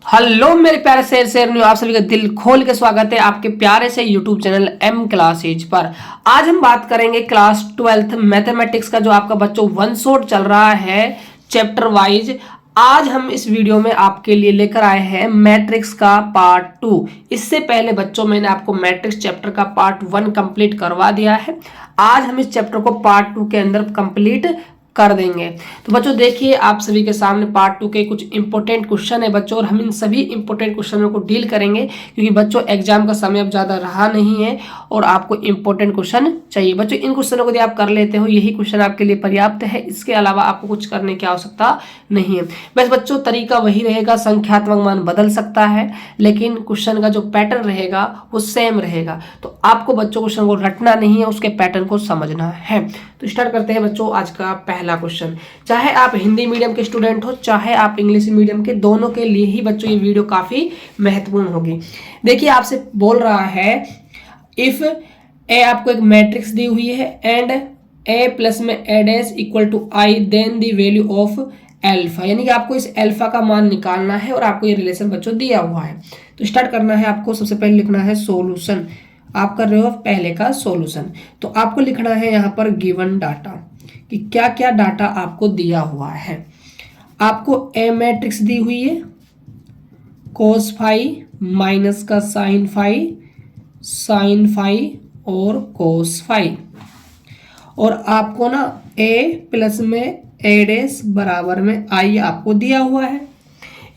Hello मेरे प्यारे शेर न्यू, आप सभी का दिल खोल के स्वागत है आपके प्यारे से यूट्यूब चैनल एम क्लासेज पर। आज हम बात करेंगे क्लास 12th मैथमेटिक्स का जो आपका बच्चों वन शॉट चल रहा है चैप्टर वाइज। आज हम इस वीडियो में आपके लिए लेकर आए हैं मैट्रिक्स का पार्ट 2। इससे पहले बच्चों मैंने आपको मैट्रिक्स चैप्टर का पार्ट 1 कंप्लीट करवा दिया है। आज हम इस चैप्टर को पार्ट 2 के अंदर कंप्लीट कर देंगे। तो बच्चों देखिए, आप सभी के सामने पार्ट 2 के कुछ इंपॉर्टेंट क्वेश्चन है बच्चों, और हम इन सभी इंपॉर्टेंट क्वेश्चनों को डील करेंगे क्योंकि बच्चों एग्जाम का समय अब ज़्यादा रहा नहीं है और आपको इंपॉर्टेंट क्वेश्चन चाहिए। बच्चों इन क्वेश्चनों को यदि आप कर लेते हो, यही क्वेश्चन आपके लिए पर्याप्त है। इसके अलावा आपको कुछ करने की आवश्यकता नहीं है। बस बच्चों तरीका वही रहेगा, संख्यात्मक मान बदल सकता है लेकिन क्वेश्चन का जो पैटर्न रहेगा वो सेम रहेगा। तो आपको बच्चों क्वेश्चन को रटना नहीं है, उसके पैटर्न को समझना है। तो स्टार्ट करते हैं बच्चों आज का पहला क्वेश्चन। चाहे आप हिंदी मीडियम के स्टूडेंट हो चाहे आप इंग्लिश मीडियम के, दोनों के लिए ही बच्चों ये वीडियो काफी महत्वपूर्ण होगी। देखिए आपसे बोल रहा है इफ ए, आपको एक मैट्रिक्स दी हुई है एंड ए प्लस में a dash equal to I then the value of alpha, यानी कि आपको इस एल्फा का मान निकालना है और आपको ये रिलेशन बच्चों दिया हुआ है। तो स्टार्ट करना है आपको, सबसे पहले लिखना है सोल्यूशन। आप कर रहे हो पहले का सॉल्यूशन, तो आपको लिखना है यहाँ पर गिवन डाटा कि क्या क्या डाटा आपको दिया हुआ है। आपको ए मैट्रिक्स दी हुई है, कोस फाई माइनस का साइन फाई और कोस फाई, और आपको ना ए प्लस में ए डैश बराबर में आई आपको दिया हुआ है।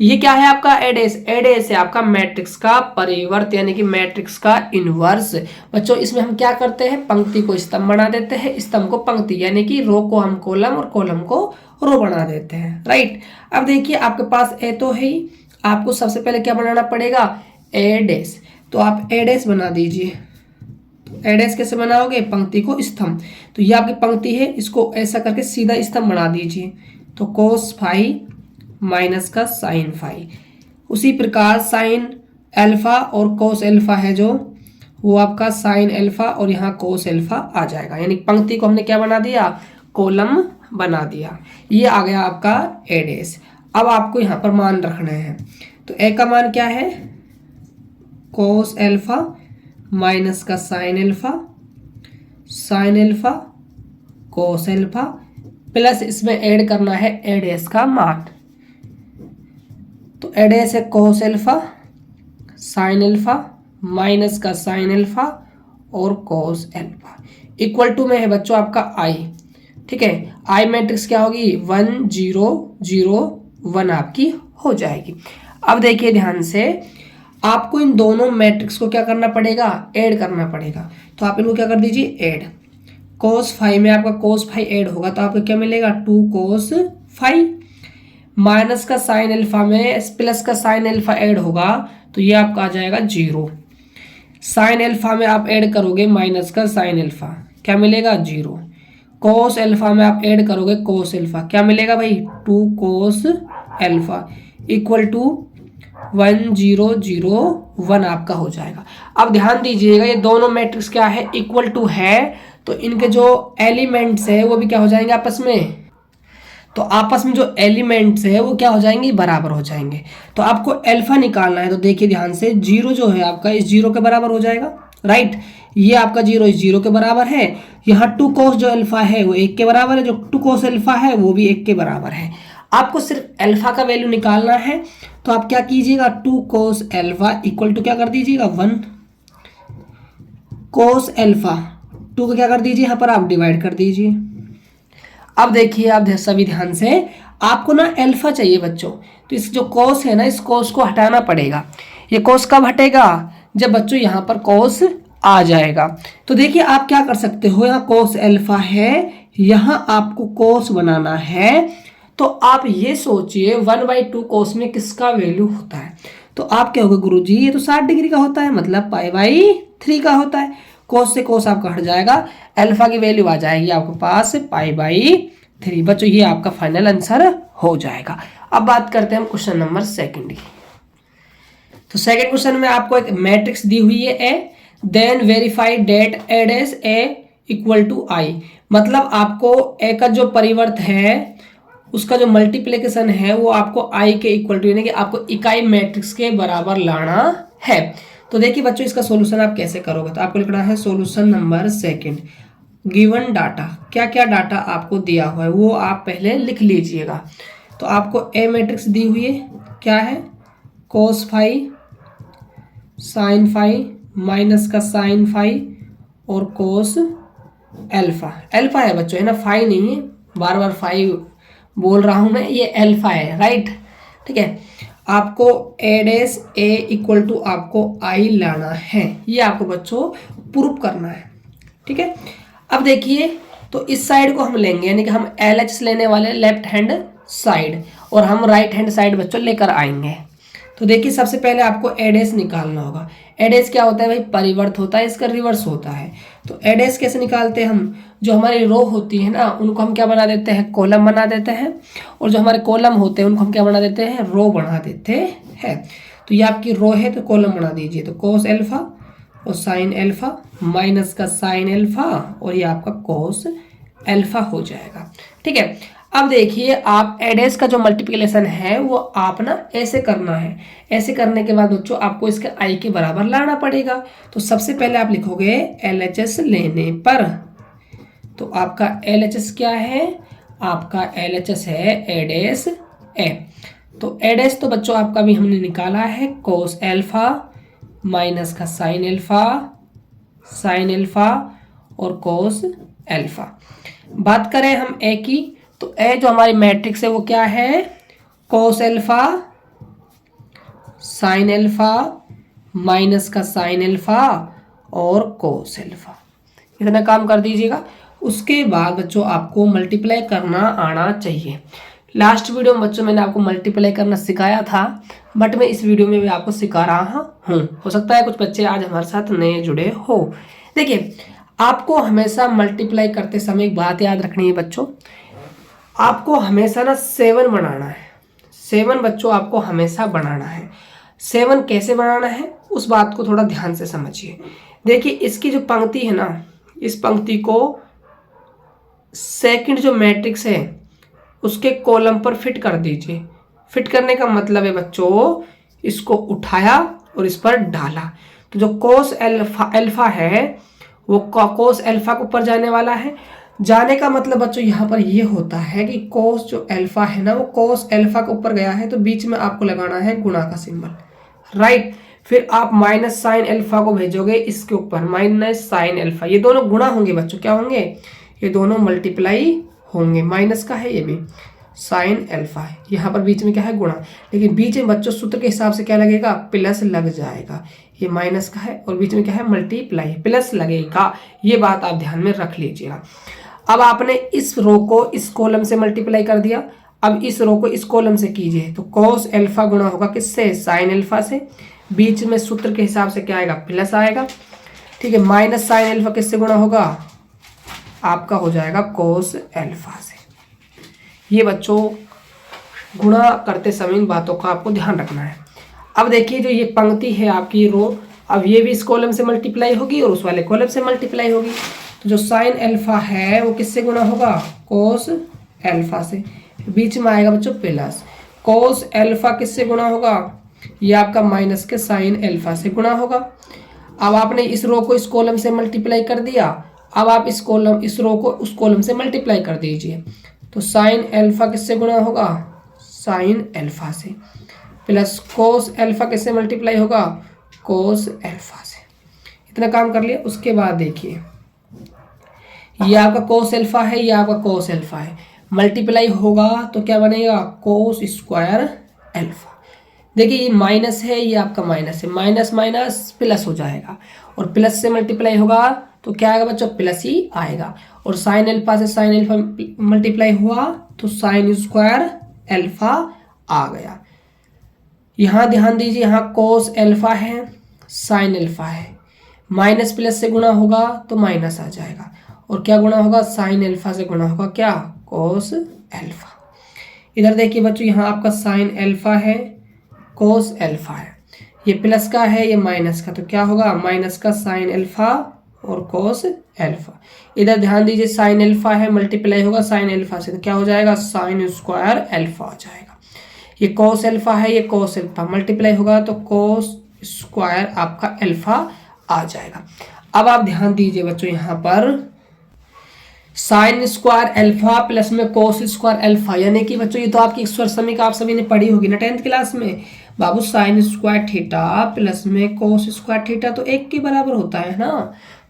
ये क्या है आपका एडेस, एडेस है आपका मैट्रिक्स का परिवर्त यानी कि मैट्रिक्स का इनवर्स। बच्चों इसमें हम क्या करते हैं, पंक्ति को स्तंभ बना देते हैं, स्तंभ को पंक्ति, यानी कि रो को हम कॉलम और कॉलम को रो बना देते हैं। राइट, अब देखिए आपके पास ए तो है ही, आपको सबसे पहले क्या बनाना पड़ेगा, ए डैश। तो आप ए डैश बना दीजिए। तो ए डैश कैसे बनाओगे, पंक्ति को स्तंभ। तो ये आपकी पंक्ति है, इसको ऐसा करके सीधा स्तंभ बना दीजिए। तो कोस फाई माइनस का साइन फाई, उसी प्रकार साइन एल्फा और कोस एल्फा है जो, वो आपका साइन एल्फा और यहाँ कोस एल्फा आ जाएगा, यानी पंक्ति को हमने क्या बना दिया, कॉलम बना दिया। ये आ गया आपका ए डैश। अब आपको यहाँ पर मान रखने हैं। तो ए का मान क्या है, कोस एल्फा माइनस का साइन एल्फा कोस एल्फा प्लस इसमें ऐड करना है ए डैश का मान। तो ए डैश है कोस एल्फा साइन एल्फा माइनस का साइन एल्फा और कोस एल्फा, इक्वल टू में है बच्चों आपका आई। ठीक है, आई मैट्रिक्स क्या होगी, 1 0 0 1 आपकी हो जाएगी। अब देखिए ध्यान से, आपको इन दोनों मैट्रिक्स को क्या करना पड़ेगा, ऐड करना पड़ेगा। तो आप इनको क्या कर दीजिए, ऐड। कोस फाइव में आपका कोस फाइव ऐड होगा तो आपको क्या मिलेगा, 2 कोस फाइव, माइनस का साइन एल्फा में प्लस का साइन एल्फा ऐड होगा तो ये आपका आ जाएगा 0। साइन एल्फा में आप ऐड करोगे माइनस का साइन एल्फा, क्या मिलेगा, 0। कोस एल्फा में आप ऐड करोगे कोस एल्फा, क्या मिलेगा भाई, 2 कोस एल्फा, इक्वल टू 1 0 0 1 आपका हो जाएगा। अब ध्यान दीजिएगा, ये दोनों मैट्रिक्स क्या है, इक्वल टू है, तो इनके जो एलिमेंट्स है वो भी क्या हो जाएंगे आपस में, तो आपस में जो एलिमेंट्स है वो क्या हो जाएंगे, बराबर हो जाएंगे। तो आपको एल्फा निकालना है, तो देखिए ध्यान से, 0 जो है आपका इस 0 के बराबर हो जाएगा। राइट, ये आपका 0 इस 0 के बराबर है। यहाँ 2 कोस जो एल्फा है वो 1 के बराबर है, जो 2 कोस एल्फा है वो भी 1 के बराबर है। आपको सिर्फ एल्फा का वैल्यू निकालना है, तो आप क्या कीजिएगा, 2 कोस एल्फा इक्वल टू क्या कर दीजिएगा, 1 कोस एल्फा, 2 को क्या कर दीजिए, यहाँ पर आप डिवाइड कर दीजिए। अब देखिए आप सभी ध्यान से, आपको ना एल्फा चाहिए बच्चों, तो इस जो कोस है ना, इस कोस को हटाना पड़ेगा। ये कोस कब हटेगा, जब बच्चों यहाँ पर कोस आ जाएगा। तो देखिए आप क्या कर सकते हो, यहाँ कोस एल्फा है, यहाँ आपको कोस बनाना है, तो आप ये सोचिए 1/2 कोस में किसका वैल्यू होता है। तो आप क्या होगा, गुरुजी ये तो 60 डिग्री का होता है, मतलब π/3 का होता है। कोस से कोस आपका हट जाएगा, अल्फा की वैल्यू आ जाएगी आपके पास π/3। बच्चों ये आपका फाइनल आंसर हो जाएगा। अब बात करते हैं हम क्वेश्चन नंबर 2 की। तो सेकंड क्वेश्चन में आपको एक मैट्रिक्स दी हुई है a, then verify that a dash a equal to I, मतलब आपको ए का जो परिवर्त है उसका जो मल्टीप्लिकेशन है वो आपको आई के इक्वल टू यानी कि आपको इकाई मैट्रिक्स के बराबर लाना है। तो देखिए बच्चों इसका सॉल्यूशन आप कैसे करोगे, तो आपको लिखना है solution number second. Given data, क्या क्या डाटा आपको दिया हुआ है वो आप पहले लिख लीजिएगा। तो आपको ए मैट्रिक्स दी हुई है, क्या है, cos phi, sine phi, minus का साइन फाई और कोस एल्फा। एल्फा है बच्चों, है ना, फाई नहीं है, बार बार फाई बोल रहा हूं मैं, ये एल्फा है, राइट। ठीक है, आपको ए डैश ए इक्वल टू आपको आई लाना है, ये आपको बच्चों प्रूफ करना है। ठीक है, अब देखिए तो इस साइड को हम लेंगे यानी कि हम एल एच लेने वाले लेफ्ट हैंड साइड, और हम राइट हैंड साइड बच्चों लेकर आएंगे। तो देखिए सबसे पहले आपको एडेस निकालना होगा। एडेस क्या होता है भाई, परिवर्त होता है, इसका रिवर्स होता है। तो एडेस कैसे निकालते हैं हम, जो हमारी रो होती है ना उनको हम क्या बना देते हैं, कॉलम बना देते हैं, और जो हमारे कॉलम होते हैं उनको हम क्या बना देते हैं, रो बना देते हैं। तो ये आपकी रो है तो कॉलम बना दीजिए, तो कोस एल्फा और साइन एल्फा माइनस का साइन एल्फा और ये आपका कोस एल्फा हो जाएगा। ठीक है, अब देखिए आप एडेस का जो मल्टीप्लिकेशन है वो आप ना ऐसे करना है। ऐसे करने के बाद बच्चों आपको इसके आई के बराबर लाना पड़ेगा। तो सबसे पहले आप लिखोगे LHS लेने पर, तो आपका LHS क्या है, आपका LHS है एडेस ए। तो एडेस तो बच्चों आपका भी हमने निकाला है, कोस एल्फा माइनस का साइन एल्फा और कोस एल्फा। बात करें हम ए की, तो ए जो हमारी मैट्रिक्स है वो क्या है, कोस एल्फा साइन एल्फा माइनस का साइन एल्फा और कोस एल्फा। इतना काम कर दीजिएगा। उसके बाद बच्चों आपको मल्टीप्लाई करना आना चाहिए। लास्ट वीडियो में बच्चों मैंने आपको मल्टीप्लाई करना सिखाया था, बट मैं इस वीडियो में भी आपको सिखा रहा हूँ। हो सकता है कुछ बच्चे आज हमारे साथ नए जुड़े हो। देखिए आपको हमेशा मल्टीप्लाई करते समय एक बात याद रखनी है बच्चों, आपको हमेशा ना 7 बनाना है। 7 बच्चों आपको हमेशा बनाना है। 7 कैसे बनाना है उस बात को थोड़ा ध्यान से समझिए। देखिए इसकी जो पंक्ति है ना, इस पंक्ति को सेकंड जो मैट्रिक्स है उसके कॉलम पर फिट कर दीजिए। फिट करने का मतलब है बच्चों, इसको उठाया और इस पर डाला। तो जो कोस एल्फा है वो कोस एल्फा के ऊपर जाने वाला है। जाने का मतलब बच्चों यहाँ पर ये होता है कि कोस जो एल्फा है ना वो कोस एल्फा के ऊपर गया है, तो बीच में आपको लगाना है गुणा का सिंबल, राइट। फिर आप माइनस साइन एल्फा को भेजोगे इसके ऊपर, माइनस साइन एल्फा, ये दोनों गुणा होंगे बच्चों, क्या होंगे, ये दोनों मल्टीप्लाई होंगे। माइनस का है ये भी, साइन एल्फा है, यहाँ पर बीच में क्या है, गुणा। लेकिन बीच में बच्चों सूत्र के हिसाब से क्या लगेगा, प्लस लग जाएगा। ये माइनस का है और बीच में क्या है, मल्टीप्लाई, प्लस लगेगा। ये बात आप ध्यान में रख लीजिएगा। अब आपने इस रो को इस कॉलम से मल्टीप्लाई कर दिया, अब इस रो को इस कॉलम से कीजिए, तो कोस एल्फा गुणा होगा किससे, साइन एल्फा से। बीच में सूत्र के हिसाब से क्या आएगा, प्लस आएगा। ठीक है, माइनस साइन एल्फा किससे गुणा होगा, आपका हो जाएगा कोस एल्फा से। ये बच्चों गुणा करते समय इन बातों का आपको ध्यान रखना है। अब देखिए जो ये पंक्ति है आपकी रो, अब ये भी इस कॉलम से मल्टीप्लाई होगी और उस वाले कॉलम से मल्टीप्लाई होगी। तो जो साइन एल्फा है वो किससे गुणा होगा, कोस एल्फा से। बीच में आएगा बच्चों प्लस, कोस एल्फा किससे गुणा होगा, ये आपका माइनस के साइन एल्फा से गुणा होगा। अब आपने इस रो को इस कॉलम से मल्टीप्लाई कर दिया, अब आप इस रो को उस कॉलम से मल्टीप्लाई कर दीजिए, तो साइन एल्फा किससे गुणा होगा, साइन एल्फा से, प्लस कोस एल्फा किससे मल्टीप्लाई होगा, कोस एल्फा से। इतना काम कर लिया। उसके बाद देखिए ये आपका कोस एल्फा है, ये आपका कोस एल्फा है, मल्टीप्लाई होगा तो क्या बनेगा, कोस स्क्वायर एल्फा। देखिए ये माइनस है, ये आपका माइनस है, माइनस माइनस प्लस हो जाएगा, और प्लस से मल्टीप्लाई होगा तो क्या आएगा बच्चों, प्लस ही आएगा। और साइन एल्फा से साइन एल्फा मल्टीप्लाई हुआ तो साइन स्क्वायर एल्फा आ गया। यहाँ ध्यान दीजिए, यहाँ कोस एल्फा है, साइन एल्फा है, माइनस प्लस से गुणा होगा तो माइनस आ जाएगा, और क्या गुणा होगा, साइन एल्फा से गुणा होगा क्या, कोस एल्फा। इधर देखिए बच्चों यहाँ आपका साइन एल्फा है, कोस एल्फा है, ये प्लस का है, ये माइनस का, तो क्या होगा, माइनस का साइन एल्फा और कोस एल्फा। इधर ध्यान दीजिए साइन एल्फा है, मल्टीप्लाई होगा साइन एल्फा से, तो क्या हो जाएगा साइन स्क्वायर एल्फा आ जाएगा। ये कॉस एल्फा है, ये कॉस एल्फा, मल्टीप्लाई होगा तो कॉस स्क्वायर आपका एल्फा आ जाएगा। अब आप ध्यान दीजिए बच्चों, यहाँ पर साइन स्क्वायर एल्फा प्लस में कोस स्क्वायर एल्फा, यानी कि बच्चों ये तो आपकी ईश्वर समीकरण आप सभी ने पढ़ी होगी ना 10th क्लास में। बाबू साइन स्क्वायर थीटा प्लस में कोस स्क्वायर थीटा तो 1 के बराबर होता है ना,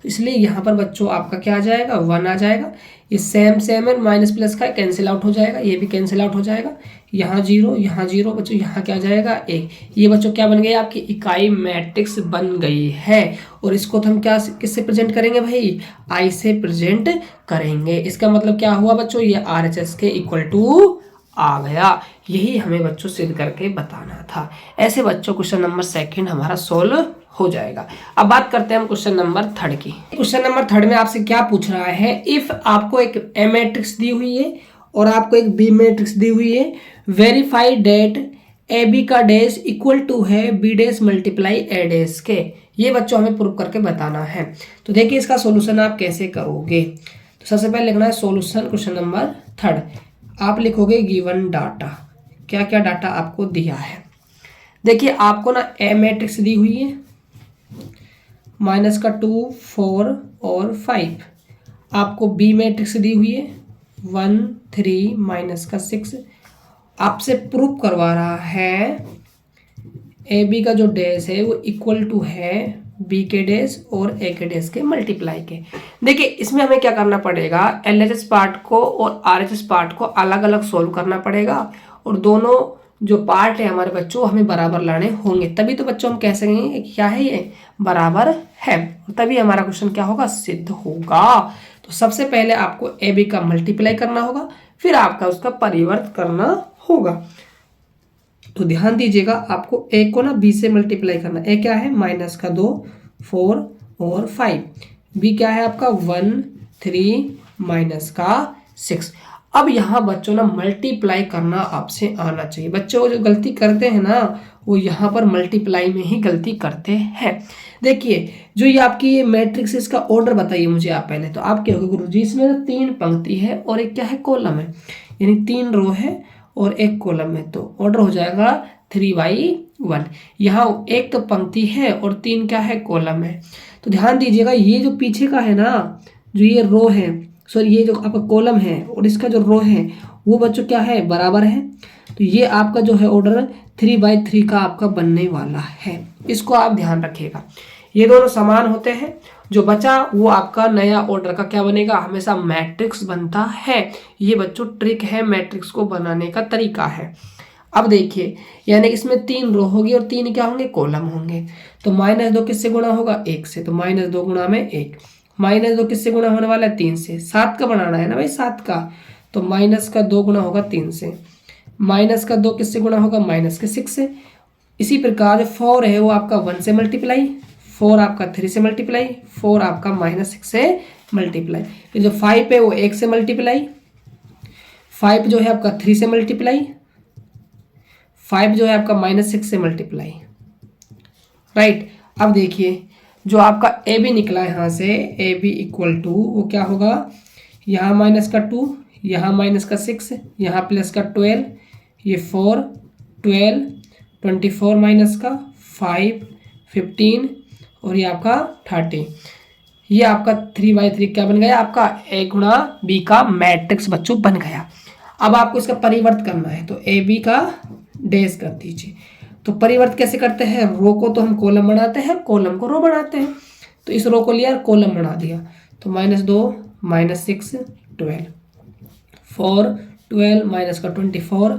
तो इसलिए यहाँ पर बच्चों आपका क्या आ जाएगा 1 आ जाएगा। ये सेम सेम है, माइनस प्लस का कैंसिल आउट हो जाएगा, ये भी कैंसिल आउट हो जाएगा। यहाँ 0 यहाँ 0 बच्चों, यहाँ क्या आ जाएगा 1। ये बच्चों क्या बन गई आपकी इकाई मैट्रिक्स बन गई है। और इसको तो हम क्या किससे प्रेजेंट करेंगे भाई, आई से प्रेजेंट करेंगे। इसका मतलब क्या हुआ बच्चों, ये RHS के इक्वल टू आ गया। यही हमें बच्चों सिद्ध करके बताना था। ऐसे बच्चों क्वेश्चन नंबर 2 हमारा सोल्व हो जाएगा। अब बात करते हैं हम क्वेश्चन नंबर 3 की। क्वेश्चन नंबर 3 में आपसे क्या पूछ रहा है, इफ आपको एक ए मैट्रिक्स दी हुई है और आपको एक बी मैट्रिक्स दी हुई है, वेरीफाई डेट ए बी का डैश इक्वल टू है बी डैश मल्टीप्लाई ए डैश के। ये बच्चों हमें प्रूव करके बताना है। तो देखिए इसका सॉल्यूशन आप कैसे करोगे। तो सबसे पहले लिखना है सॉल्यूशन क्वेश्चन नंबर 3। आप लिखोगे गिवन डाटा, क्या क्या डाटा आपको दिया है। देखिए आपको ना ए मैट्रिक्स दी हुई है, -2 4 और 5। आपको बी मैट्रिक्स दी हुई है 1 3 -6। आपसे प्रूफ करवा रहा है ए बी का जो डैश है वो इक्वल टू है बी के डैश और ए के डैश के मल्टीप्लाई के। देखिए इसमें हमें क्या करना पड़ेगा, LHS पार्ट को और RHS पार्ट को अलग अलग सोल्व करना पड़ेगा, और दोनों जो पार्ट है हमारे बच्चों हमें बराबर लाने होंगे, तभी तो बच्चों हम कह सकेंगे कि क्या है ये बराबर है, तभी हमारा क्वेश्चन क्या होगा सिद्ध होगा। तो सबसे पहले आपको ए बी का मल्टीप्लाई करना होगा, फिर आपका उसका परिवर्त करना होगा। तो ध्यान दीजिएगा आपको ए को ना बी से मल्टीप्लाई करना। ए क्या है -2 4 और 5, बी क्या है आपका 1 3 -6। अब यहाँ बच्चों ना मल्टीप्लाई करना आपसे आना चाहिए। बच्चों जो गलती करते हैं ना वो यहाँ पर मल्टीप्लाई में ही गलती करते हैं। देखिए जो ये आपकी ये मैट्रिक्स इसका ऑर्डर बताइए मुझे आप पहले। तो आप क्या होगा गुरुजी, इसमें ना 3 पंक्ति है और एक क्या है कॉलम है, यानी 3 रो है और 1 कॉलम है, तो ऑर्डर हो जाएगा 3/1। यहाँ एक तो पंक्ति है और 3 क्या है कॉलम है। तो ध्यान दीजिएगा ये जो पीछे का है ना, जो ये रो है, सॉरी ये जो आपका कॉलम है और इसका जो रो है वो बच्चों क्या है बराबर है। तो ये आपका जो है ऑर्डर 3/3 का आपका बनने वाला है, इसको आप ध्यान रखिएगा। ये दोनों समान होते हैं, जो बचा वो आपका नया ऑर्डर का क्या बनेगा, हमेशा मैट्रिक्स बनता है। ये बच्चों ट्रिक है, मैट्रिक्स को बनाने का तरीका है। अब देखिए यानी इसमें 3 रो होगी और 3 क्या होंगे कॉलम होंगे। तो -2 किससे गुणा होगा 1 से, तो -2 गुणा में 1। -2 किससे गुणा होने वाला है 3 से, 7 का बनाना है ना भाई 7 का, तो -2 गुणा होगा 3 से। -2 किससे गुणा होगा -6 से। इसी प्रकार 4 है वो आपका 1 से मल्टीप्लाई, 4 आपका 3 से मल्टीप्लाई, 4 आपका -6 से मल्टीप्लाई। फिर जो 5 है वो 1 से मल्टीप्लाई, 5 जो है आपका 3 से मल्टीप्लाई, 5 जो है आपका -6 से मल्टीप्लाई। राइट, अब देखिए जो आपका ए बी निकला यहाँ से, ए बी इक्वल टू वो क्या होगा, यहाँ -2, यहाँ -6, यहाँ +12, ये 4 12 24 -5 15 और ये आपका 30। ये आपका 3/3 क्या बन गया आपका ए गुणा बी का मैट्रिक्स बच्चों बन गया। अब आपको इसका परिवर्त करना है, तो ए बी का डैश कर दीजिए। तो परिवर्त कैसे करते हैं, रो को तो हम कॉलम बनाते हैं, कॉलम को रो बनाते हैं। तो इस रो को लिया कॉलम बना दिया, तो -2 -6 12 4 12 -24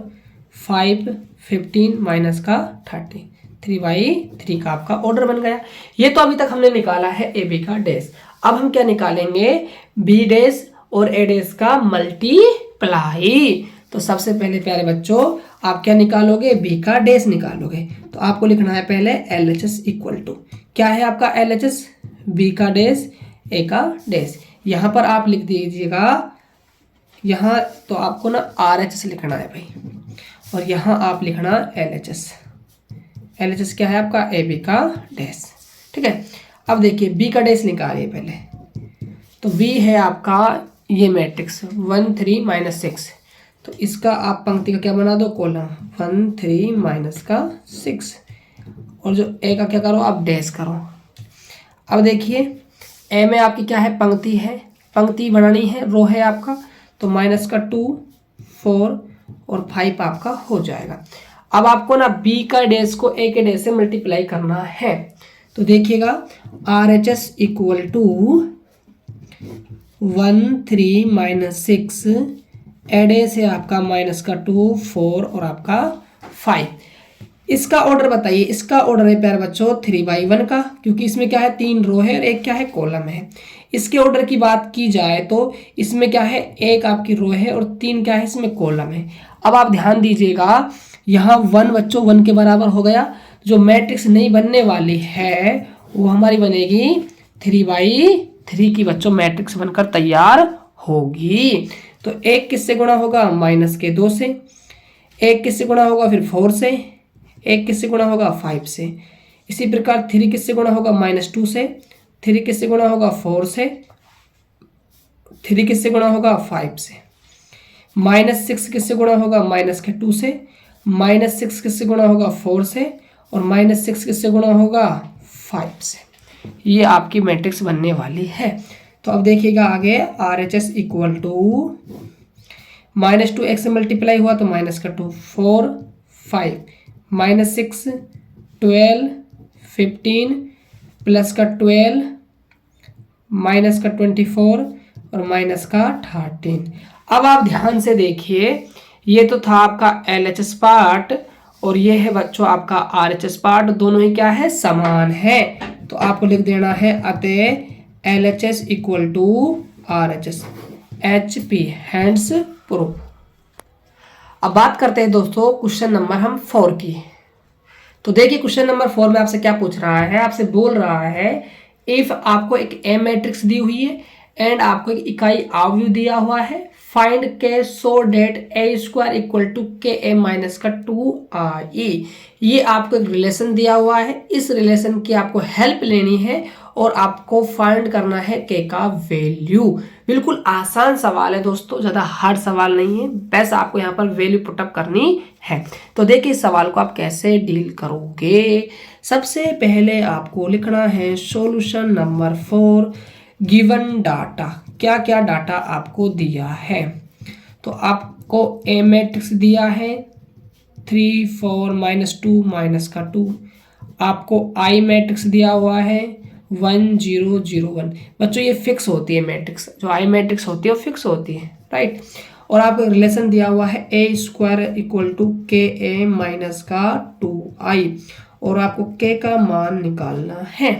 5 15 -30 3/3 का आपका ऑर्डर बन गया। ये तो अभी तक हमने निकाला है ए बी का डैश। अब हम क्या निकालेंगे, बी डैश और ए डैश का मल्टीप्लाई। तो सबसे पहले प्यारे बच्चों आप क्या निकालोगे, बी का डैश निकालोगे। तो आपको लिखना है पहले LHS इक्वल टू, क्या है आपका LHS, बी का डैश ए का डैश। यहाँ पर आप लिख दीजिएगा, यहाँ तो आपको ना RHS लिखना है भाई, और यहाँ आप लिखना LHS। LHS क्या है आपका ए बी का डैश, ठीक है। अब देखिए बी का डैश निकालिए पहले, तो V है आपका ये मैट्रिक्स 1 3 माइनस 6, तो इसका आप पंक्ति का क्या बना दो, कॉलम 1 3 माइनस का 6, और जो ए का क्या करो आप डैश करो। अब देखिए ए में आपकी क्या है, पंक्ति है, पंक्ति बनानी है, रो है आपका, तो माइनस का 2 4 और 5 आपका हो जाएगा। अब आपको ना बी का डैश को ए के डैश से मल्टीप्लाई करना है, तो देखिएगा RHS इक्वल टू 1 3 माइनस 6 एडे से आपका माइनस का 2 4 और आपका 5। इसका ऑर्डर बताइए, इसका ऑर्डर है प्यारे बच्चों 3/1 का, क्योंकि इसमें क्या है 3 रो है और एक क्या है कॉलम है। इसके ऑर्डर की बात की जाए तो इसमें क्या है, एक आपकी रो है और 3 क्या है इसमें कॉलम है। अब आप ध्यान दीजिएगा यहाँ 1 बच्चों 1 के बराबर हो गया, जो मैट्रिक्स नहीं बनने वाली है वो हमारी बनेगी 3/3 की बच्चों मैट्रिक्स बनकर तैयार होगी। तो एक किससे गुणा होगा, माइनस के 2 से, एक किससे गुणा होगा फिर 4 से, एक किससे गुणा होगा 5 से, इसी प्रकार 3 किससे गुणा होगा -2 से, 3 किससे गुणा होगा 4 से, 3 किससे गुणा होगा 5 से, -6 किससे गुणा होगा -2 से, -6 किससे गुणा होगा 4 से, और -6 किससे गुणा होगा 5 से। ये आपकी मैट्रिक्स बनने वाली है। तो अब देखिएगा आगे RHS इक्वल टू -2 x से मल्टीप्लाई हुआ तो माइनस का 2 4 5 -6 12 15 प्लस का 12 माइनस का 24 और माइनस का 13। अब आप ध्यान से देखिए, ये तो था आपका LHS पार्ट और ये है बच्चों आपका RHS पार्ट, दोनों ही क्या है समान है। तो आपको लिख देना है अतः LHS equal to RHS, HP hence proof. अब बात करते हैं दोस्तों क्वेश्चन नंबर हम 4 की। तो देखिए क्वेश्चन नंबर 4 में आपसे क्या पूछ रहा है, आपसे बोल रहा है इफ आपको एक ए मैट्रिक्स दी हुई है एंड आपको एक इकाई अवयव दिया हुआ है, find k so that a square equal to k a minus का 2i। ये आपको एक रिलेशन दिया हुआ है, इस रिलेशन की आपको हेल्प लेनी है और आपको फाइंड करना है के का वैल्यू। बिल्कुल आसान सवाल है दोस्तों, ज़्यादा हार्ड सवाल नहीं है, बस आपको यहाँ पर वैल्यू पुटअप करनी है। तो देखिए इस सवाल को आप कैसे डील करोगे। सबसे पहले आपको लिखना है सॉल्यूशन नंबर 4 गिवन डाटा। क्या क्या डाटा आपको दिया है, तो आपको ए मैट्रिक्स दिया है 3 4 -2 माइनस का 2, आपको आई मैट्रिक्स दिया हुआ है 1 0 0 1। बच्चों ये फिक्स होती है मैट्रिक्स, जो आई मैट्रिक्स होती है वो फिक्स होती है, राइट। और आपको रिलेशन दिया हुआ है ए square equal to k a minus का 2i और आपको के का मान निकालना है।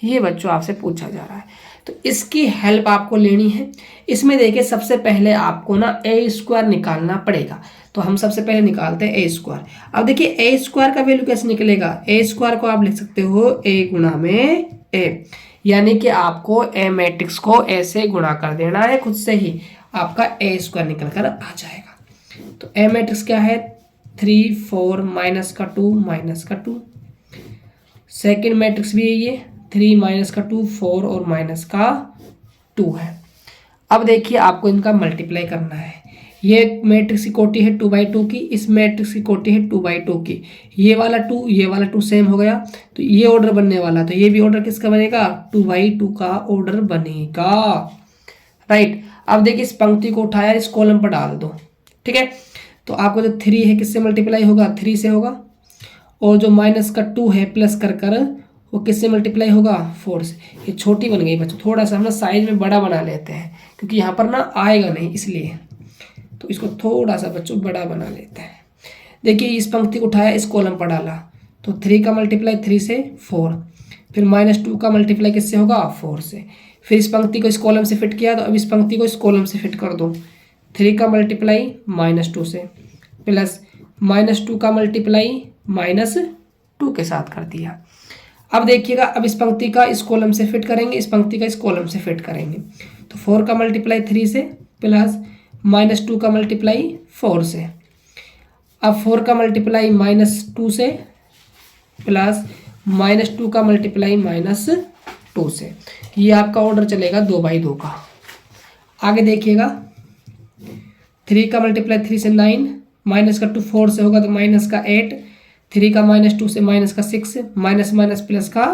ये बच्चों आपसे पूछा जा रहा है, तो इसकी हेल्प आपको लेनी है। इसमें देखिए सबसे पहले आपको ना ए स्क्वायर निकालना पड़ेगा, तो हम सबसे पहले निकालते हैं ए स्क्वायर। अब देखिए ए स्क्वायर का वैल्यू कैसे निकलेगा, ए स्क्वायर को आप लिख सकते हो ए गुणा में ए, यानी कि आपको ए मैट्रिक्स को ए से गुणा कर देना है, खुद से ही आपका ए स्क्वायर निकल कर आ जाएगा। तो ए मैट्रिक्स क्या है 3 4 माइनस का 2 माइनस का 2। सेकेंड मैट्रिक्स भी है ये 3 माइनस का 2 4 और माइनस का 2 है। अब देखिए आपको इनका मल्टीप्लाई करना है। ये मैट्रिक्स की कोटि है 2/2 की, इस मैट्रिक्स की कोटि है 2/2 की, ये वाला 2 सेम हो गया, तो ये ऑर्डर बनने वाला, तो ये भी ऑर्डर किसका बनेगा 2/2 का ऑर्डर बनेगा, राइट। अब देखिए इस पंक्ति को उठाया इस कॉलम पर डाल दो, ठीक है। तो आपको जो 3 है किससे मल्टीप्लाई होगा 3 से होगा, और जो माइनस का 2 है प्लस कर वो किससे मल्टीप्लाई होगा 4 से। ये छोटी बन गई बच्चों, थोड़ा सा हम ना साइज में बड़ा बना लेते हैं क्योंकि यहाँ पर ना आएगा नहीं इसलिए, तो इसको थोड़ा सा बच्चों बड़ा बना लेते हैं। देखिए इस पंक्ति को उठाया इस कॉलम पर डाला, तो 3 का मल्टीप्लाई 3 से 4, फिर -2 का मल्टीप्लाई किससे होगा 4 से, फिर इस पंक्ति को इस कॉलम से फिट किया, तो अब इस पंक्ति को इस कॉलम से फिट कर दो। 3 का मल्टीप्लाई -2 से प्लस -2 का मल्टीप्लाई -2 के साथ कर दिया। अब देखिएगा अब इस पंक्ति का इस कॉलम से फिट करेंगे, इस पंक्ति का इस कॉलम से फिट करेंगे, तो 4 का मल्टीप्लाई 3 से प्लस -2 का मल्टीप्लाई 4 से, अब 4 का मल्टीप्लाई -2 से प्लस -2 का मल्टीप्लाई 2 से। ये आपका ऑर्डर चलेगा 2/2 का। आगे देखिएगा 3 का मल्टीप्लाई 3 से 9, माइनस का 2 4 से होगा तो माइनस का 8, 3 का माइनस 2 से माइनस का 6, माइनस माइनस प्लस का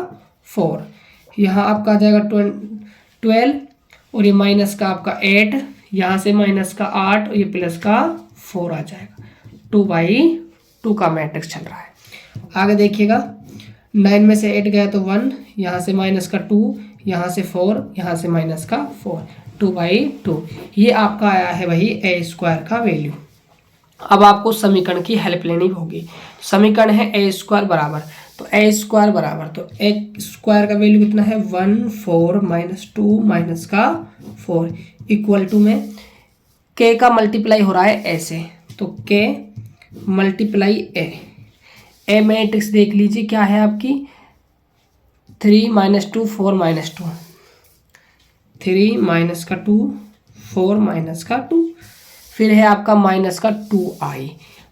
4। यहाँ आपका आ जाएगा 12 और ये माइनस का आपका 8, यहाँ से माइनस का 8 और ये प्लस का 4 आ जाएगा। 2/2 का मैट्रिक्स चल रहा है। आगे देखिएगा 9 में से 8 गया तो 1, यहाँ से माइनस का 2, यहाँ से 4, यहाँ से माइनस का 4, 2/2। ये आपका आया है वही ए स्क्वायर का वैल्यू। अब आपको समीकरण की हेल्प लेनी होगी। समीकरण है ए स्क्वायर बराबर, तो ए स्क्वायर बराबर, तो ए स्क्वायर का वैल्यू कितना है 1 4 माइनस 2 माइनस का 4 इक्वल टू में के का मल्टीप्लाई हो रहा है ऐसे, तो के मल्टीप्लाई ए मैट्रिक्स देख लीजिए क्या है आपकी 3 माइनस 2 4 माइनस 2, 3 माइनस का 2 4 माइनस का 2, फिर है आपका माइनस का 2i।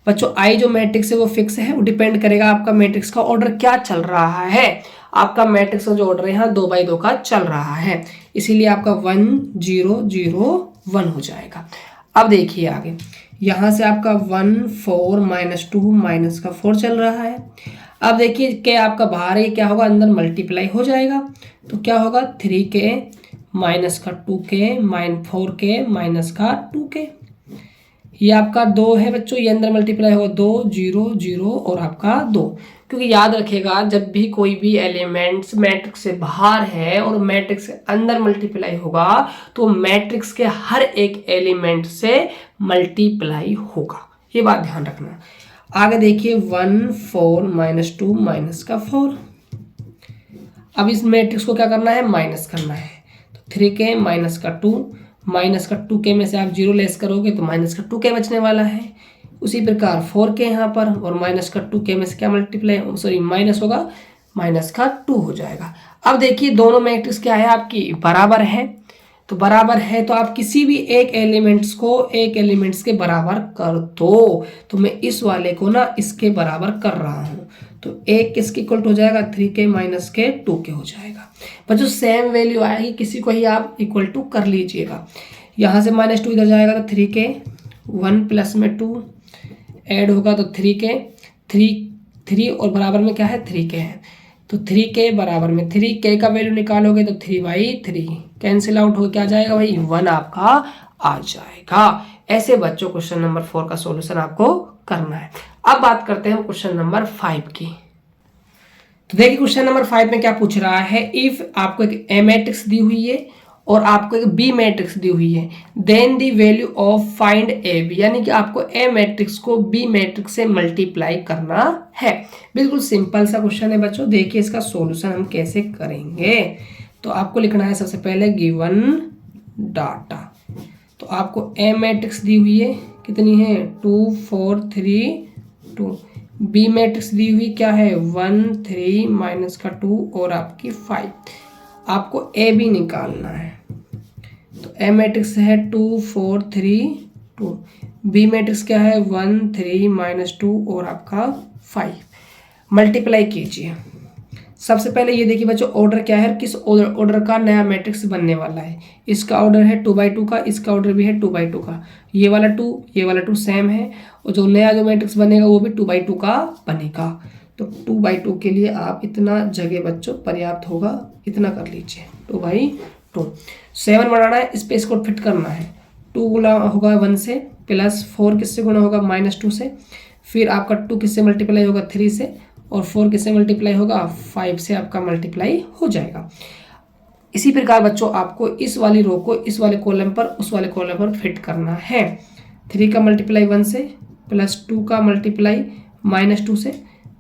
बच्चों आई जो मैट्रिक्स है वो फिक्स है, वो डिपेंड करेगा आपका मैट्रिक्स का ऑर्डर क्या चल रहा है। आपका मैट्रिक्स का जो ऑर्डर है यहाँ 2/2 का चल रहा है, इसीलिए आपका 1 0 0 1 हो जाएगा। अब देखिए आगे यहाँ से आपका 1 4 माइनस 2 माइनस का 4 चल रहा है। अब देखिए के आपका बाहर है, क्या होगा अंदर मल्टीप्लाई हो जाएगा, तो क्या होगा 3k माइनस का 2k माइनस 4k माइनस का 2k। ये आपका 2 है बच्चों, ये अंदर मल्टीप्लाई होगा 2 0 0 और आपका 2, क्योंकि याद रखिएगा जब भी कोई भी एलिमेंट्स मैट्रिक्स से बाहर है और मैट्रिक्स के अंदर मल्टीप्लाई होगा तो मैट्रिक्स के हर एक एलिमेंट से मल्टीप्लाई होगा, ये बात ध्यान रखना। आगे देखिए 1 4 माइनस 2 माइनस का 4। अब इस मैट्रिक्स को क्या करना है माइनस करना है, तो 3k माइनस का 2 माइनस का 2k में से आप 0 लेस करोगे तो माइनस का 2k बचने वाला है। उसी प्रकार 4k यहाँ पर और माइनस का 2k में से क्या मल्टीप्लाई सॉरी माइनस होगा, माइनस का 2 हो जाएगा। अब देखिए दोनों मैट्रिक्स क्या है आपकी बराबर है, तो बराबर है तो आप किसी भी एक एलिमेंट्स को एक एलिमेंट्स के बराबर कर दो। तो मैं इस वाले को ना इसके बराबर कर रहा हूँ, तो एक किसके इक्वल हो जाएगा 3k माइनस के 2k हो जाएगा। बच्चों सेम वैल्यू आएगी, किसी को ही आप इक्वल टू कर लीजिएगा। यहाँ से माइनस 2 इधर जाएगा तो 3k, 1 प्लस में 2 ऐड होगा तो 3k, 3 और बराबर में क्या है 3k है, तो 3k बराबर में 3k का वैल्यू निकालोगे तो 3/3 कैंसिल आउट हो क्या जाएगा भाई 1 आपका आ जाएगा। ऐसे बच्चों क्वेश्चन नंबर 4 का सॉल्यूशन आपको करना है। अब बात करते हैं क्वेश्चन नंबर 5 की। तो देखिए क्वेश्चन नंबर 5 में क्या पूछ रहा है, इफ आपको एक ए मैट्रिक्स दी हुई है और आपको एक बी मैट्रिक्स दी हुई है, then the value of find A B, यानी कि आपको ए मैट्रिक्स को बी मैट्रिक्स से मल्टीप्लाई करना है। बिल्कुल सिंपल सा क्वेश्चन है बच्चों, देखिए इसका सॉल्यूशन हम कैसे करेंगे। तो आपको लिखना है सबसे पहले गिवन डाटा, तो आपको ए मैट्रिक्स दी हुई है कितनी है 2 4 3 2, बी मैट्रिक्स दी हुई क्या है 1 3 माइनस का 2 और आपकी 5। आपको ए बी निकालना है, तो ए मैट्रिक्स है 2 4 3 2, बी मैट्रिक्स क्या है 1 3 माइनस 2 और आपका 5। मल्टीप्लाई कीजिए। सबसे पहले ये देखिए बच्चों ऑर्डर क्या है, किस ऑर्डर का नया मैट्रिक्स बनने वाला है। इसका ऑर्डर है 2/2 का, इसका ऑर्डर भी है 2/2 का, ये वाला 2 सेम है, और जो नया जो मैट्रिक्स बनेगा वो भी 2/2 का बनेगा। तो 2/2 के लिए आप इतना जगह बच्चों पर्याप्त होगा, इतना कर लीजिए 2/2। 7 बनाना है, स्पेस कोड फिट करना है, 2 गुना होगा 1 से, प्लस 4 किससे गुना होगा -2 से, फिर आपका 2 किससे मल्टीप्लाई होगा 3 से, और 4 किससे मल्टीप्लाई होगा 5 से आपका मल्टीप्लाई हो जाएगा। इसी प्रकार बच्चों आपको इस वाली रो को इस वाले कॉलम पर उस वाले कॉलम पर फिट करना है। 3 का मल्टीप्लाई 1 से, प्लस 2 का मल्टीप्लाई -2 से,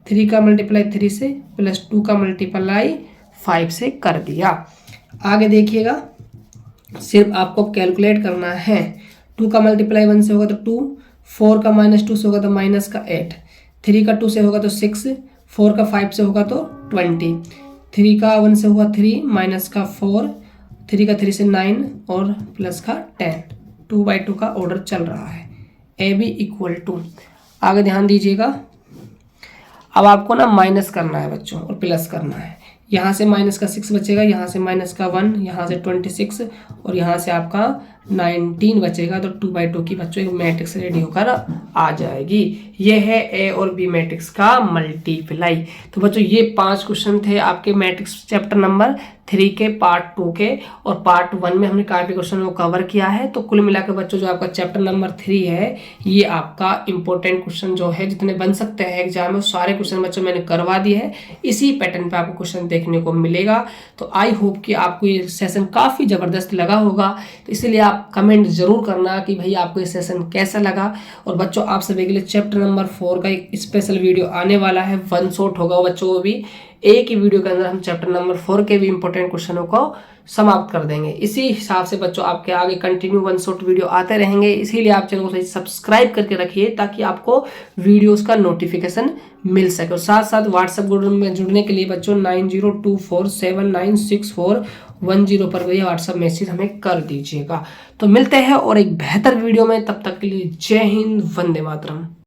3 का मल्टीप्लाई 3 से, प्लस 2 का मल्टीप्लाई 5 से कर दिया। आगे देखिएगा सिर्फ आपको कैलकुलेट करना है। 2 का मल्टीप्लाई 1 से होगा तो 2, 4 का -2 से होगा तो माइनस का 8, 3 का 2 से होगा तो 6, 4 का 5 से होगा तो 20, 3 का 1 से होगा 3 माइनस का 4, 3 का 3 से 9 और प्लस का 10। 2/2 का ऑर्डर चल रहा है। ए बी इक्वल टू, आगे ध्यान दीजिएगा, अब आपको ना माइनस करना है बच्चों और प्लस करना है। यहाँ से माइनस का 6 बचेगा, यहाँ से माइनस का 1, यहाँ से 26 और यहाँ से आपका 19 बचेगा। तो 2/2 की बच्चों एक मैट्रिक्स रेडी होकर आ जाएगी। ये है ए और बी मैट्रिक्स का मल्टीप्लाई। तो बच्चों ये 5 क्वेश्चन थे आपके मैट्रिक्स चैप्टर नंबर 3 के पार्ट 2 के, और पार्ट 1 में हमने काफी क्वेश्चन को कवर किया है। तो कुल मिलाकर बच्चों जो आपका चैप्टर नंबर 3 है, ये आपका इंपॉर्टेंट क्वेश्चन जो है जितने बन सकते हैं एग्जाम में, सारे क्वेश्चन बच्चों मैंने करवा दिए हैं। इसी पैटर्न पे आपको क्वेश्चन देखने को मिलेगा। तो आई होप कि आपको ये सेशन काफी जबरदस्त लगा होगा। तो इसलिए आप कमेंट जरूर करना कि भाई आपको ये सेशन कैसा लगा। और बच्चों आप सभी के लिए चैप्टर नंबर 4 का एक स्पेशल वीडियो आने वाला है, वन शॉट होगा बच्चों को भी। एक ही वीडियो के अंदर हम चैप्टर नंबर 4 के भी इंपॉर्टेंट क्वेश्चनों को समाप्त कर देंगे। इसी हिसाब से बच्चों आपके आगे कंटिन्यू वन शॉट वीडियो आते रहेंगे। इसीलिए आप चैनल को सब्सक्राइब करके रखिए ताकि आपको वीडियोस का नोटिफिकेशन मिल सके। और साथ साथ व्हाट्सएप ग्रुप में जुड़ने के लिए बच्चों 9024796110 पर भी व्हाट्सएप मैसेज हमें कर दीजिएगा। तो मिलते हैं और एक बेहतर वीडियो में, तब तक के लिए जय हिंद, वंदे मातरम।